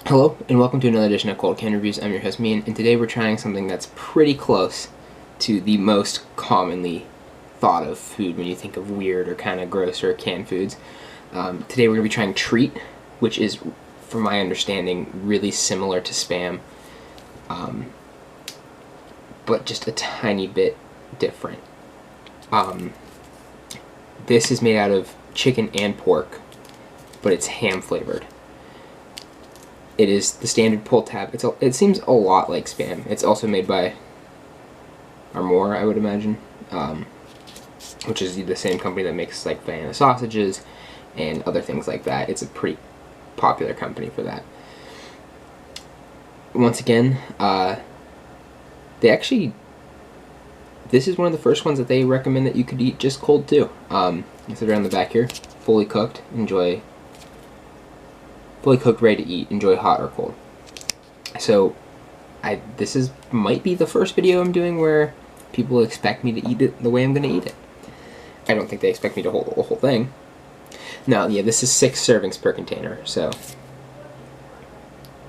Hello, and welcome to another edition of Cold Can Reviews. I'm your host, Mean, and today we're trying something that's pretty close to the most commonly thought of food when you think of weird or kind of gross or canned foods. Today we're going to be trying Treet, which is, from my understanding, really similar to Spam, but just a tiny bit different. This is made out of chicken and pork, but it's ham flavored. It is the standard pull tab. It seems a lot like Spam. It's also made by Armour, I would imagine, which is the same company that makes like Vienna sausages and other things like that. It's a pretty popular company for that. Once again, this is one of the first ones that they recommend that you could eat just cold too. It's around the back here, fully cooked. Fully cooked, ready to eat. Enjoy hot or cold. So, this might be the first video I'm doing where people expect me to eat it the way I'm going to eat it. I don't think they expect me to hold the whole thing. No, yeah, this is 6 servings per container, so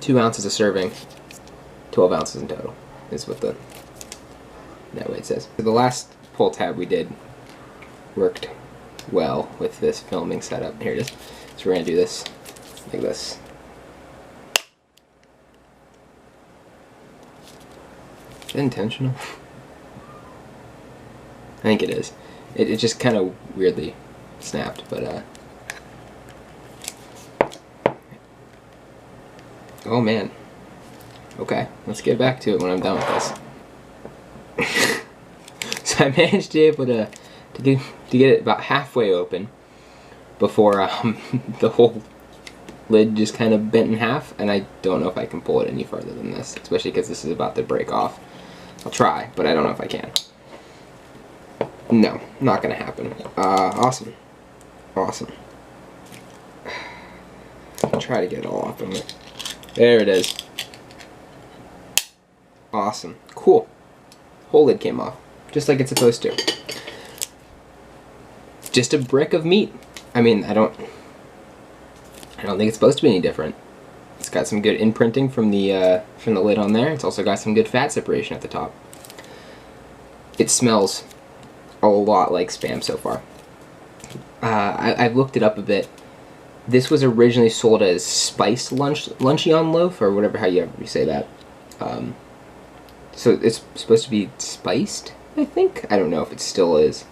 2 ounces a serving, 12 ounces in total is what that way it says. So the last pull tab we did worked well with this filming setup. Here it is. So we're going to do this like this. Is that intentional? I think it is. It just kind of weirdly snapped, but oh man. Okay, let's get back to it when I'm done with this. So I managed to be able to get it about halfway open before the whole lid just kind of bent in half, and I don't know if I can pull it any further than this, especially because this is about to break off. I'll try, but I don't know if I can. No, not gonna happen. Awesome. Awesome. I'll try to get it all off of it. There it is. Awesome. Cool. Whole lid came off, just like it's supposed to. Just a brick of meat. I mean, I don't think it's supposed to be any different. It's got some good imprinting from the lid on there. It's also got some good fat separation at the top. It smells a lot like Spam so far. I've looked it up a bit. This was originally sold as spiced luncheon loaf, or whatever how you say that. So it's supposed to be spiced, I think. I don't know if it still is.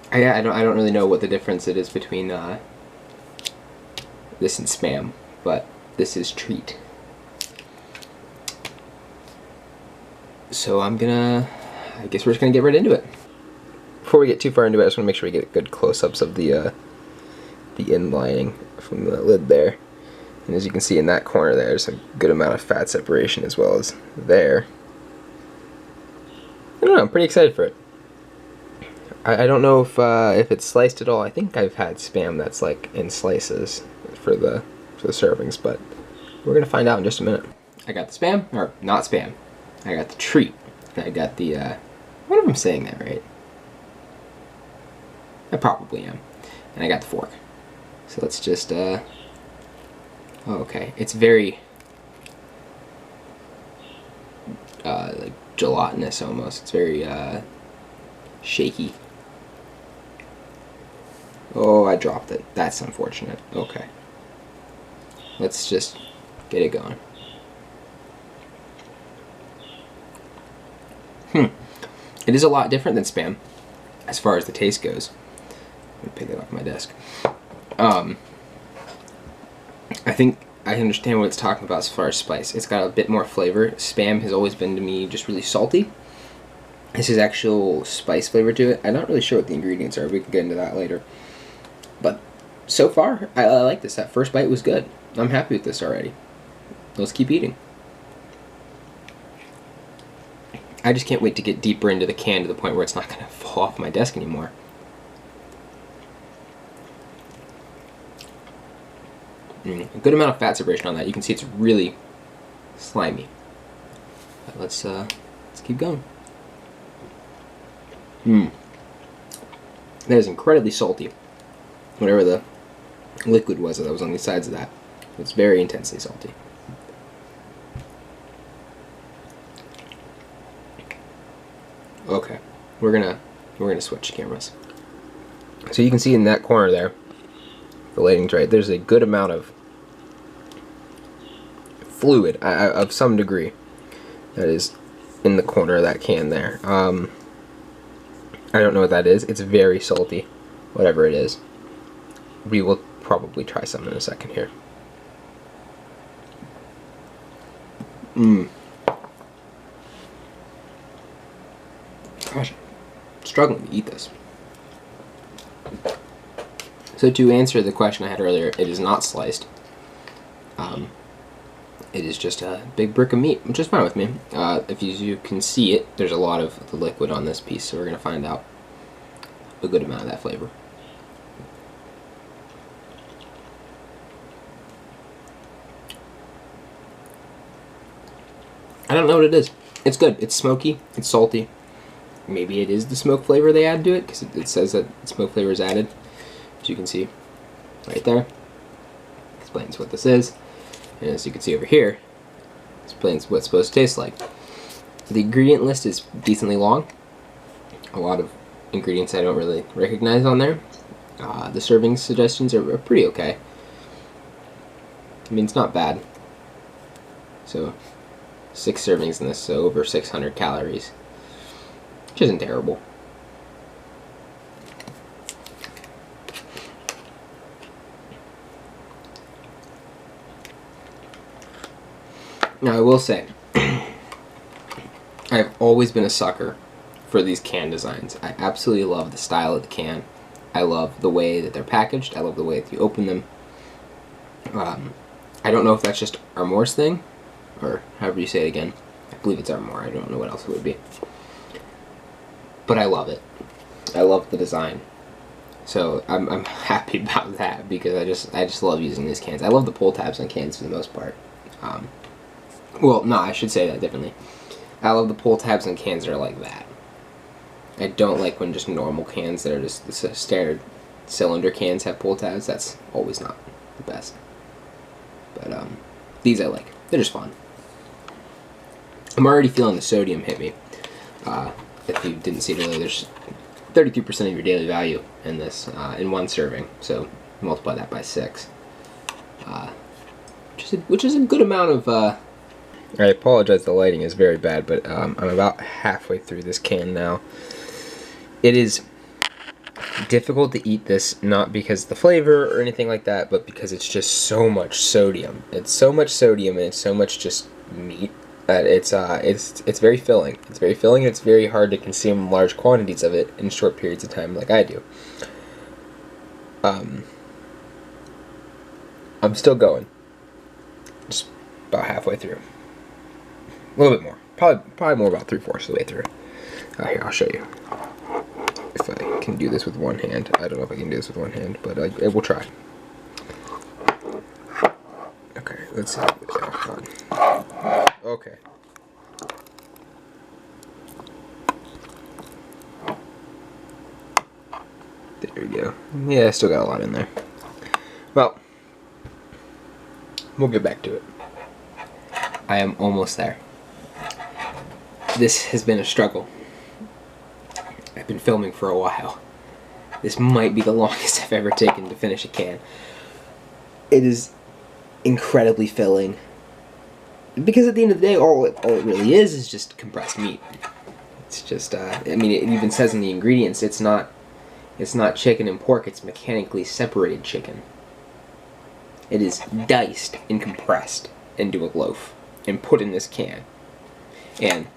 I don't really know what the difference it is between this and Spam, but this is Treet. So I guess we're just gonna get right into it. Before we get too far into it, I just want to make sure we get good close-ups of the end lining from the lid there. And as you can see in that corner there's a good amount of fat separation as well as there. I don't know, I'm pretty excited for it. I don't know if it's sliced at all. I think I've had Spam that's like in slices for the servings, but we're gonna find out in just a minute. I got the Spam, or not Spam. I got the Treet. And I got the what if I'm saying that right? I probably am. And I got the fork. So let's just oh, okay. It's very like gelatinous almost. It's very shaky. Oh, I dropped it. That's unfortunate. Okay. Let's just get it going. It is a lot different than Spam as far as the taste goes. I'm gonna pick it off my desk. I think I understand what it's talking about as far as spice. It's got a bit more flavor. Spam has always been to me just really salty. This is actual spice flavor to it. I'm not really sure what the ingredients are. We can get into that later. But so far, I like this. That first bite was good. I'm happy with this already. Let's keep eating. I just can't wait to get deeper into the can to the point where it's not going to fall off my desk anymore. A good amount of fat separation on that. You can see it's really slimy. But let's keep going. That is incredibly salty. Whatever the liquid was that was on the sides of that. It's very intensely salty. Okay, we're gonna switch cameras. So you can see in that corner there, the lighting's right. There's a good amount of fluid of some degree that is in the corner of that can there. I don't know what that is. It's very salty, whatever it is. We will probably try some in a second here. Gosh, I'm struggling to eat this. So to answer the question I had earlier, it is not sliced. It is just a big brick of meat, which is fine with me. If you can see it, there's a lot of the liquid on this piece, so we're going to find out a good amount of that flavor. I don't know what it is. It's good. It's smoky. It's salty. Maybe it is the smoke flavor they add to it, because it says that smoke flavor is added. As you can see right there. Explains what this is. And as you can see over here, explains what it's supposed to taste like. The ingredient list is decently long. A lot of ingredients I don't really recognize on there. The serving suggestions are pretty okay. I mean, it's not bad. So, 6 servings in this, so over 600 calories. Which isn't terrible. Now I will say, I've always been a sucker for these can designs. I absolutely love the style of the can. I love the way that they're packaged. I love the way that you open them. I don't know if that's just Armour's thing, or however you say it again. I believe it's Armour. I don't know what else it would be. But I love it. I love the design. So I'm happy about that, because I just love using these cans. I love the pull tabs on cans for the most part. Well, no, I should say that differently. I love the pull tabs on cans that are like that. I don't like when just normal cans that are just the standard cylinder cans have pull tabs. That's always not the best. But these I like. They're just fun. I'm already feeling the sodium hit me. If you didn't see it earlier, there's 32% of your daily value in this, in one serving. So multiply that by 6. Which is a good amount of... I apologize, the lighting is very bad, but I'm about halfway through this can now. It is difficult to eat this, not because of the flavor or anything like that, but because it's just so much sodium. It's so much sodium and it's so much just meat that it's very filling. It's very filling, and it's very hard to consume large quantities of it in short periods of time like I do. I'm still going. Just about halfway through. A little bit more. Probably more, about 3/4 of the way through. Here, I'll show you. If I can do this with one hand. I don't know if I can do this with one hand, but I will try. Okay, let's see. Okay. There we go. Yeah, I still got a lot in there. Well, we'll get back to it. I am almost there. This has been a struggle. I've been filming for a while. This might be the longest I've ever taken to finish a can. It is incredibly filling. Because at the end of the day, all it really is just compressed meat. It's just, I mean, it even says in the ingredients, it's not chicken and pork, it's mechanically separated chicken. It is diced and compressed into a loaf and put in this can. And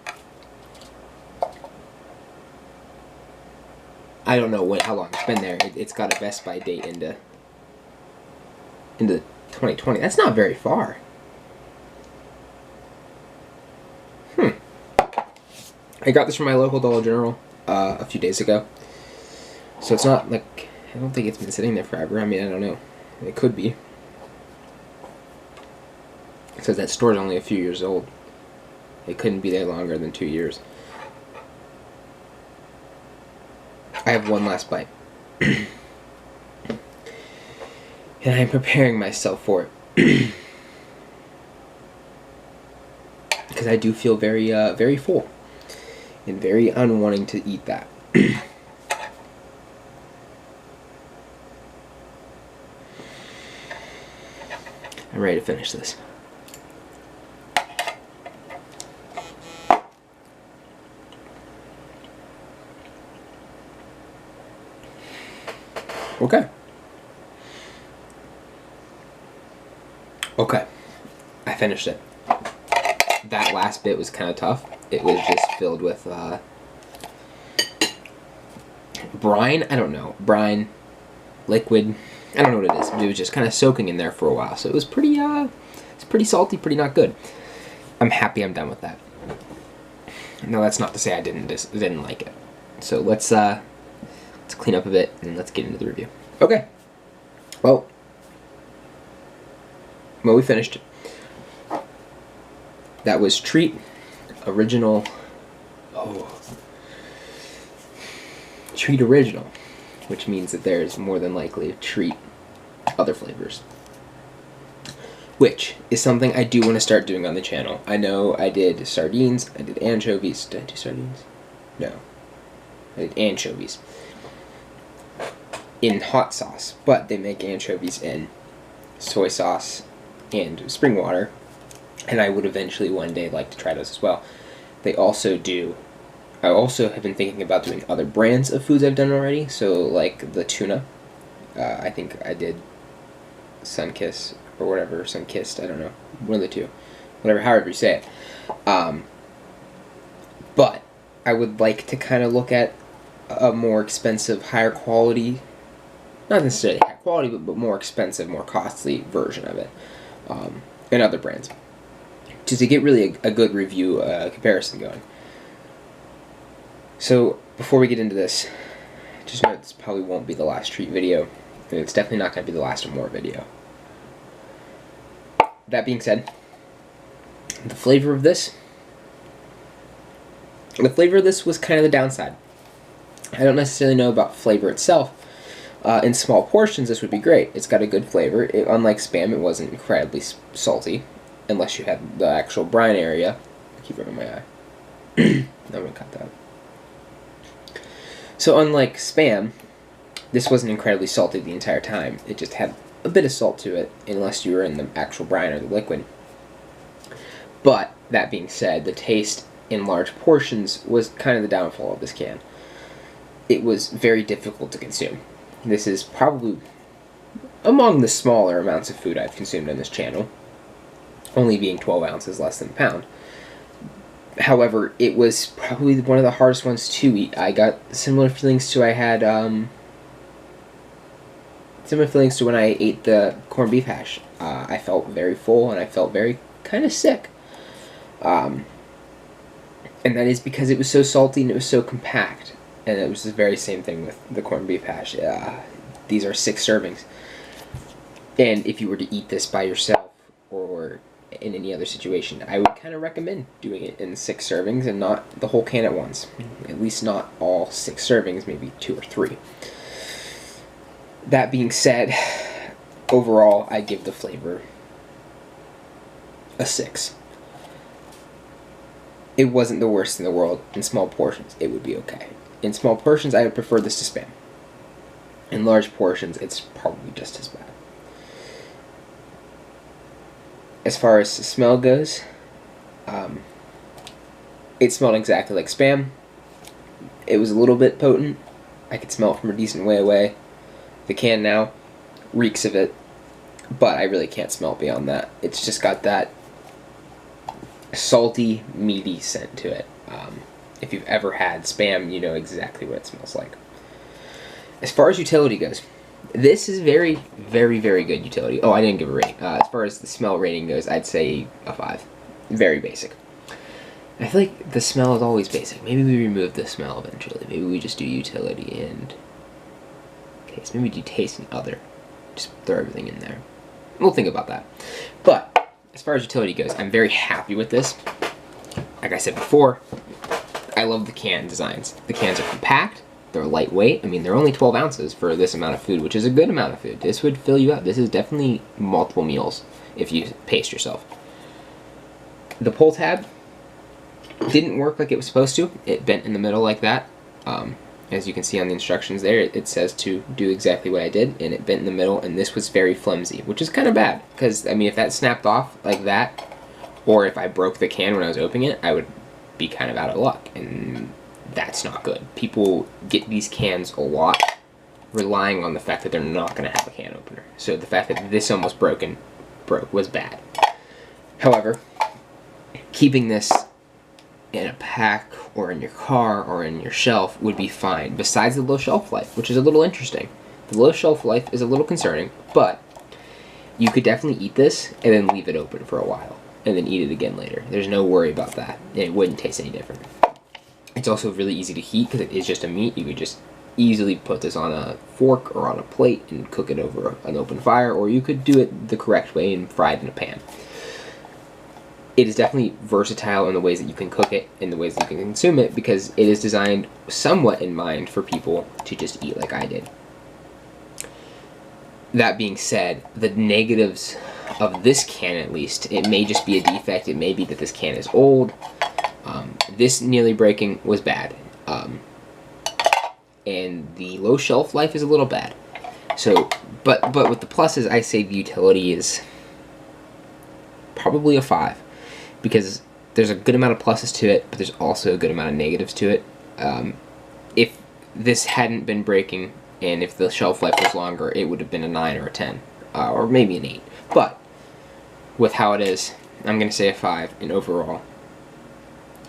I don't know how long it's been there. It's got a Best By date into 2020. That's not very far. I got this from my local Dollar General a few days ago. So it's not like, I don't think it's been sitting there forever. I mean, I don't know. It could be. It says that store's only a few years old. It couldn't be there longer than 2 years. I have one last bite. And I'm preparing myself for it. Because I do feel very, very full. And very unwanting to eat that. I'm ready to finish this. Okay. Okay. I finished it. That last bit was kind of tough. It was just filled with brine. I don't know. Brine, liquid. I don't know what it is. It was just kind of soaking in there for a while. So it was pretty it's pretty salty, pretty not good. I'm happy I'm done with that. No, that's not to say I didn't like it. So let's clean up a bit and let's get into the review. Okay. Well, we finished. That was Treet Original. Oh. Treet Original, which means that there's more than likely a Treet other flavors. Which is something I do want to start doing on the channel. I know I did sardines, I did anchovies. Did I do sardines? No. I did anchovies in hot sauce, but they make anchovies in soy sauce and spring water, and I would eventually one day like to try those as well. They also do, I also have been thinking about doing other brands of foods I've done already, so like the tuna, I think I did Sunkist or whatever, Sunkist, I don't know, one of the two, whatever, however you say it. But I would like to kind of look at a more expensive, higher quality, not necessarily high quality, but more expensive, more costly version of it, and other brands, just to get really a good review comparison going. So before we get into this, just know this probably won't be the last Treet video, and it's definitely not going to be the last Armour video. That being said, the flavor of this was kind of the downside. I don't necessarily know about flavor itself. In small portions, this would be great. It's got a good flavor. Unlike Spam, it wasn't incredibly salty, unless you had the actual brine area. I keep rubbing my eye. I'm going to cut that. So unlike Spam, this wasn't incredibly salty the entire time. It just had a bit of salt to it, unless you were in the actual brine or the liquid. But, that being said, the taste in large portions was kind of the downfall of this can. It was very difficult to consume. This is probably among the smaller amounts of food I've consumed on this channel, only being 12 ounces, less than a pound. However, it was probably one of the hardest ones to eat. I got similar feelings to similar feelings to when I ate the corned beef hash. I felt very full and I felt very kind of sick. And that is because it was so salty and it was so compact. And it was the very same thing with the corned beef hash. These are 6 servings. And if you were to eat this by yourself or in any other situation, I would kind of recommend doing it in 6 servings and not the whole can at once. At least not all 6 servings, maybe 2 or 3. That being said, overall, I give the flavor a 6. It wasn't the worst in the world. In small portions, it would be okay. In small portions, I would prefer this to Spam. In large portions, it's probably just as bad. As far as the smell goes, it smelled exactly like Spam. It was a little bit potent. I could smell it from a decent way away. The can now reeks of it, but I really can't smell it beyond that. It's just got that salty, meaty scent to it. If you've ever had Spam, you know exactly what it smells like. As far as utility goes, this is very, very, very good utility. Oh, I didn't give a rating. As far as the smell rating goes, I'd say a 5. Very basic. I feel like the smell is always basic. Maybe we remove the smell eventually. Maybe we just do utility and taste. Maybe we do taste and other. Just throw everything in there. We'll think about that. But as far as utility goes, I'm very happy with this. Like I said before, I love the can designs. The cans are compact. They're lightweight. I mean, they're only 12 ounces for this amount of food, which is a good amount of food. This would fill you up. This is definitely multiple meals if you pace yourself. The pull tab didn't work like it was supposed to. It bent in the middle like that. As you can see on the instructions there, it says to do exactly what I did, and it bent in the middle, and this was very flimsy, which is kind of bad, because, I mean, if that snapped off like that, or if I broke the can when I was opening it, I would be kind of out of luck, and that's not good. People get these cans a lot relying on the fact that they're not going to have a can opener. So the fact that this almost broke was bad. However, keeping this in a pack or in your car or in your shelf would be fine, besides the low shelf life, which is a little interesting. The low shelf life is a little concerning, but you could definitely eat this and then leave it open for a while and then eat it again later. There's no worry about that, and it wouldn't taste any different. It's also really easy to heat because it is just a meat. You could just easily put this on a fork or on a plate and cook it over an open fire, or you could do it the correct way and fry it in a pan. It is definitely versatile in the ways that you can cook it, in the ways that you can consume it, because it is designed somewhat in mind for people to just eat like I did. That being said, the negatives of this can, at least, it may just be a defect. It may be that this can is old. This nearly breaking was bad. And the low shelf life is a little bad. So, but with the pluses, I say the utility is probably a 5. Because there's a good amount of pluses to it, but there's also a good amount of negatives to it. If this hadn't been breaking, and if the shelf life was longer, it would have been a 9 or a 10, or maybe an 8. But with how it is, I'm going to say a 5, and overall,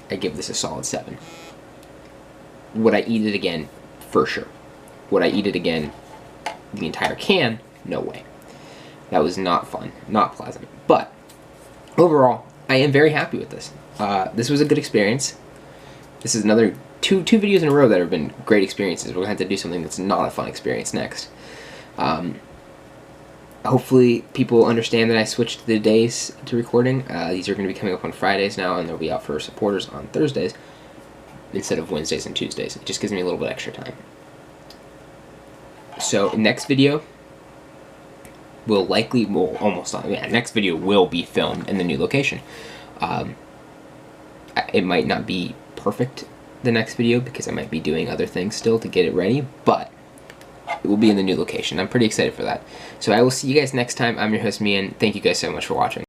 I give this a solid 7. Would I eat it again? For sure. Would I eat it again, the entire can? No way. That was not fun, not pleasant. But overall, I am very happy with this. This was a good experience. This is another two videos in a row that have been great experiences. We're going to have to do something that's not a fun experience next. Hopefully people understand that I switched the days to recording. These are going to be coming up on Fridays now, and they'll be out for supporters on Thursdays instead of Wednesdays and Tuesdays. It just gives me a little bit extra time. So next video next video will be filmed in the new location. It might not be perfect, the next video, because I might be doing other things still to get it ready, but it will be in the new location. I'm pretty excited for that. So I will see you guys next time. I'm your host, Mian. Thank you guys so much for watching.